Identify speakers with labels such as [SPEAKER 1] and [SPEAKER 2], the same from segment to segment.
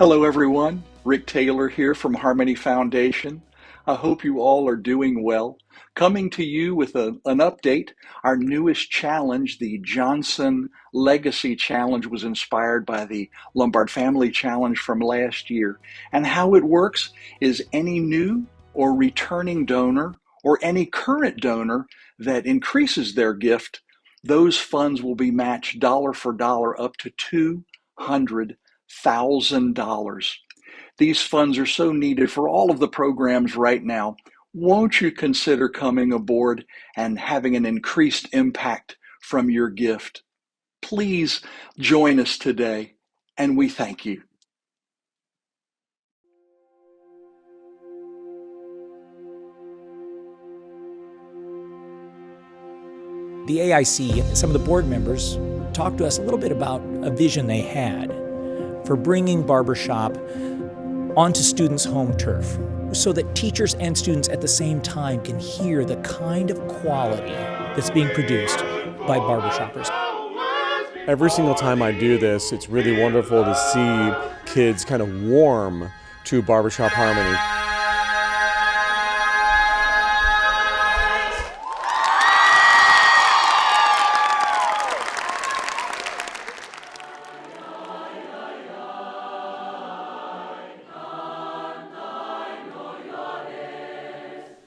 [SPEAKER 1] Hello, everyone. Rick Taylor here from Harmony Foundation. I hope you all are doing well. Coming to you with an update. Our newest challenge, the Johnson Legacy Challenge, was inspired by the Lombard Family Challenge from last year. And how it works is any new or returning donor or any current donor that increases their gift, those funds will be matched dollar for dollar up to $200,000. These funds are so needed for all of the programs right now. Won't you consider coming aboard and having an increased impact from your gift? Please join us today, and we thank you.
[SPEAKER 2] The AIC, some of the board members talked to us a little bit about a vision they had for bringing barbershop onto students' home turf so that teachers and students at the same time can hear the kind of quality that's being produced by barbershoppers.
[SPEAKER 3] Every single time I do this, it's really wonderful to see kids kind of warm to barbershop harmony.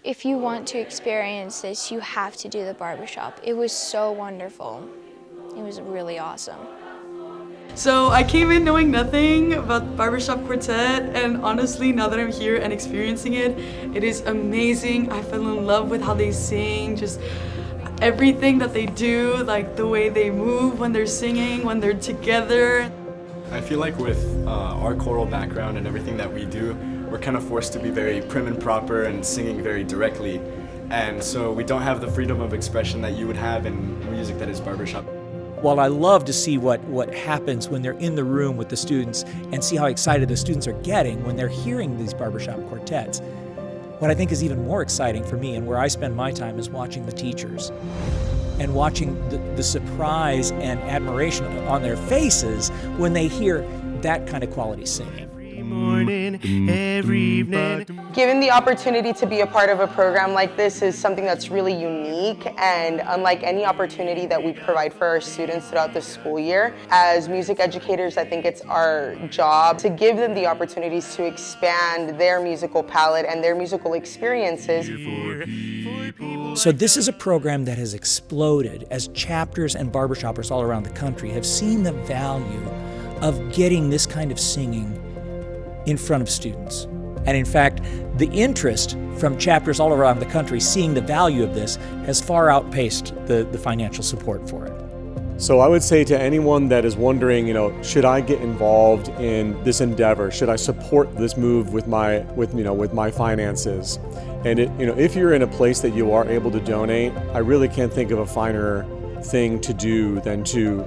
[SPEAKER 4] If you want to experience this, you have to do the barbershop. It was so wonderful. It was really awesome.
[SPEAKER 5] So I came in knowing nothing about barbershop quartet, and honestly, now that I'm here and experiencing it, it is amazing. I fell in love with how they sing, just everything that they do, like the way they move when they're singing, when they're together.
[SPEAKER 6] I feel like with our choral background and everything that we do, we're kind of forced to be very prim and proper and singing very directly. And so we don't have the freedom of expression that you would have in music that is barbershop.
[SPEAKER 2] While I love to see what happens when they're in the room with the students and see how excited the students are getting when they're hearing these barbershop quartets, what I think is even more exciting for me and where I spend my time is watching the teachers and watching the surprise and admiration on their faces when they hear that kind of quality singing.
[SPEAKER 7] Morning, every evening.
[SPEAKER 8] Given the opportunity to be a part of a program like this is something that's really unique and unlike any opportunity that we provide for our students throughout the school year. As music educators, I think it's our job to give them the opportunities to expand their musical palette and their musical experiences.
[SPEAKER 2] So this is a program that has exploded as chapters and barbershoppers all around the country have seen the value of getting this kind of singing in front of students. And in fact, the interest from chapters all around the country seeing the value of this has far outpaced the financial support for it.
[SPEAKER 3] So I would say to anyone that is wondering, should I get involved in this endeavor? Should I support this move with my finances? And if you're in a place that you are able to donate, I really can't think of a finer thing to do than to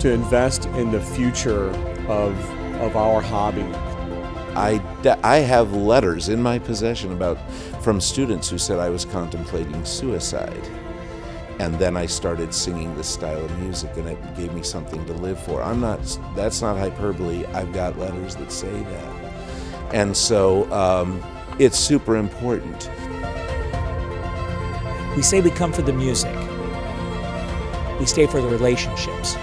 [SPEAKER 3] invest in the future of our hobby.
[SPEAKER 9] I have letters in my possession from students who said I was contemplating suicide. And then I started singing this style of music, and it gave me something to live for. That's not hyperbole. I've got letters that say that. And so it's super important.
[SPEAKER 2] We say we come for the music. We stay for the relationships.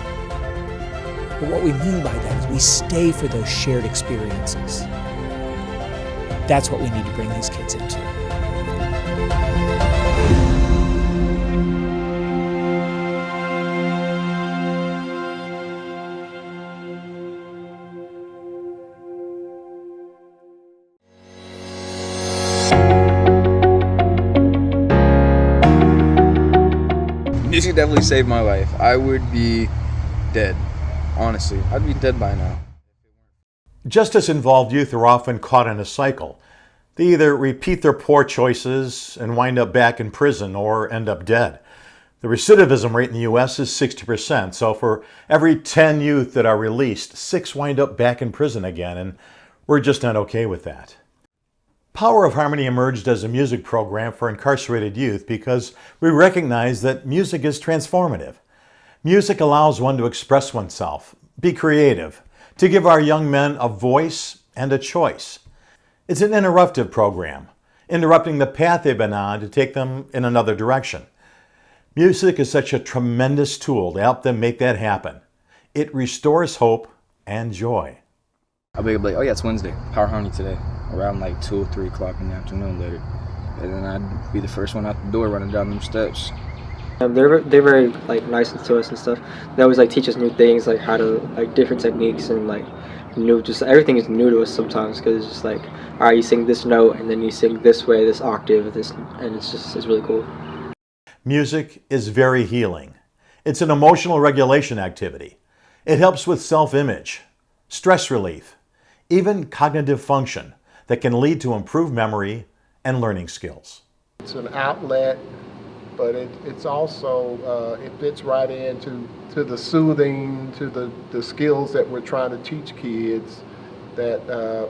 [SPEAKER 2] But what we mean by that is we stay for those shared experiences. That's what we need to bring these kids into.
[SPEAKER 10] Music definitely saved my life. I would be dead. Honestly, I'd be dead by now.
[SPEAKER 11] Justice-involved youth are often caught in a cycle. They either repeat their poor choices and wind up back in prison or end up dead. The recidivism rate in the U.S. is 60%, so for every 10 youth that are released, 6 wind up back in prison again, and we're just not okay with that. Power of Harmony emerged as a music program for incarcerated youth because we recognize that music is transformative. Music allows one to express oneself, be creative, to give our young men a voice and a choice. It's an interruptive program, interrupting the path they've been on to take them in another direction. Music is such a tremendous tool to help them make that happen. It restores hope and joy.
[SPEAKER 10] I'll be like, oh yeah, it's Wednesday, Power Harmony today, around like 2 or 3 o'clock in the afternoon later. And then I'd be the first one out the door running down them steps.
[SPEAKER 12] They're very like nice to us and stuff. They always like teach us new things, like how to like different techniques and like new, just everything is new to us sometimes because it's just like, all right, you sing this note and then you sing this way, this octave, this, and it's really cool.
[SPEAKER 11] Music is very healing. It's an emotional regulation activity. It helps with self-image, stress relief, even cognitive function that can lead to improved memory and learning skills.
[SPEAKER 13] It's an outlet, but it's also, it fits right into the soothing, to the skills that we're trying to teach kids, that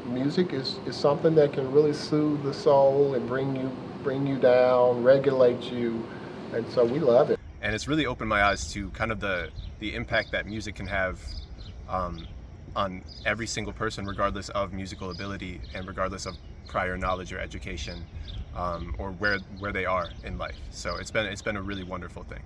[SPEAKER 13] music is something that can really soothe the soul and bring you down, regulate you, and so we love it.
[SPEAKER 14] And it's really opened my eyes to kind of the impact that music can have on every single person, regardless of musical ability and regardless of prior knowledge or education, or where they are in life. So it's been a really wonderful thing.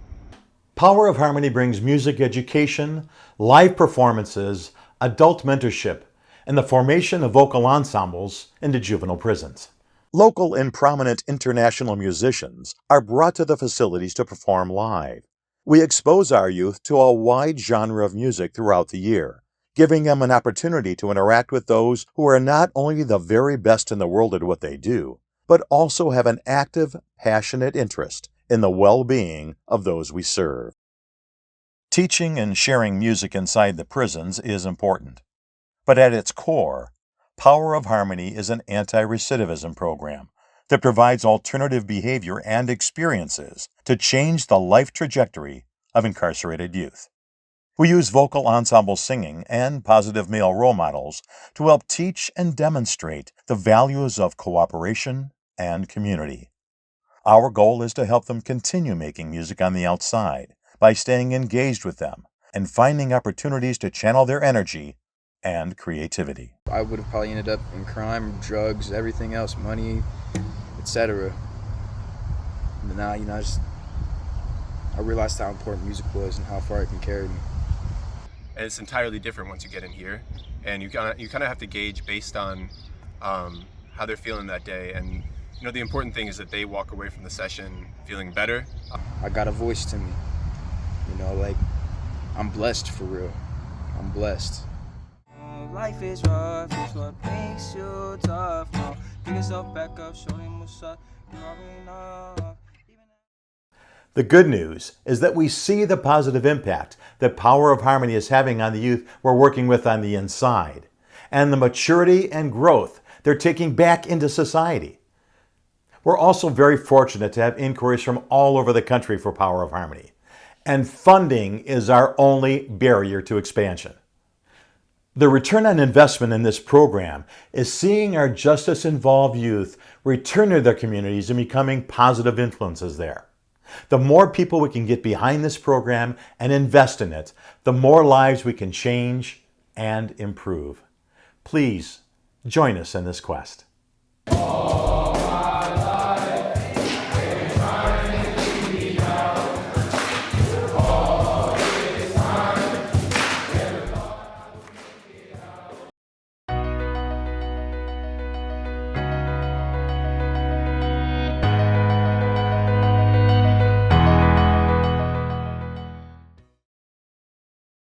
[SPEAKER 11] Power of Harmony brings music education, live performances, adult mentorship, and the formation of vocal ensembles into juvenile prisons. Local and prominent international musicians are brought to the facilities to perform live. We expose our youth to a wide genre of music throughout the year, giving them an opportunity to interact with those who are not only the very best in the world at what they do, but also have an active, passionate interest in the well-being of those we serve. Teaching and sharing music inside the prisons is important, but at its core, Power of Harmony is an anti-recidivism program that provides alternative behavior and experiences to change the life trajectory of incarcerated youth. We use vocal ensemble singing and positive male role models to help teach and demonstrate the values of cooperation and community. Our goal is to help them continue making music on the outside by staying engaged with them and finding opportunities to channel their energy and creativity.
[SPEAKER 10] I would have probably ended up in crime, drugs, everything else, money, etc. But now, I realized how important music was and how far it can carry me.
[SPEAKER 14] And it's entirely different once you get in here, and you kind of have to gauge based on how they're feeling that day. And the important thing is that they walk away from the session feeling better.
[SPEAKER 10] I got a voice to me, I'm blessed for real. I'm blessed.
[SPEAKER 15] Life is rough, it's what makes you tough. No, pick yourself back up, show them what's up.
[SPEAKER 11] The good news is that we see the positive impact that Power of Harmony is having on the youth we're working with on the inside, and the maturity and growth they're taking back into society. We're also very fortunate to have inquiries from all over the country for Power of Harmony, and funding is our only barrier to expansion. The return on investment in this program is seeing our justice-involved youth return to their communities and becoming positive influences there. The more people we can get behind this program and invest in it, the more lives we can change and improve. Please join us in this quest.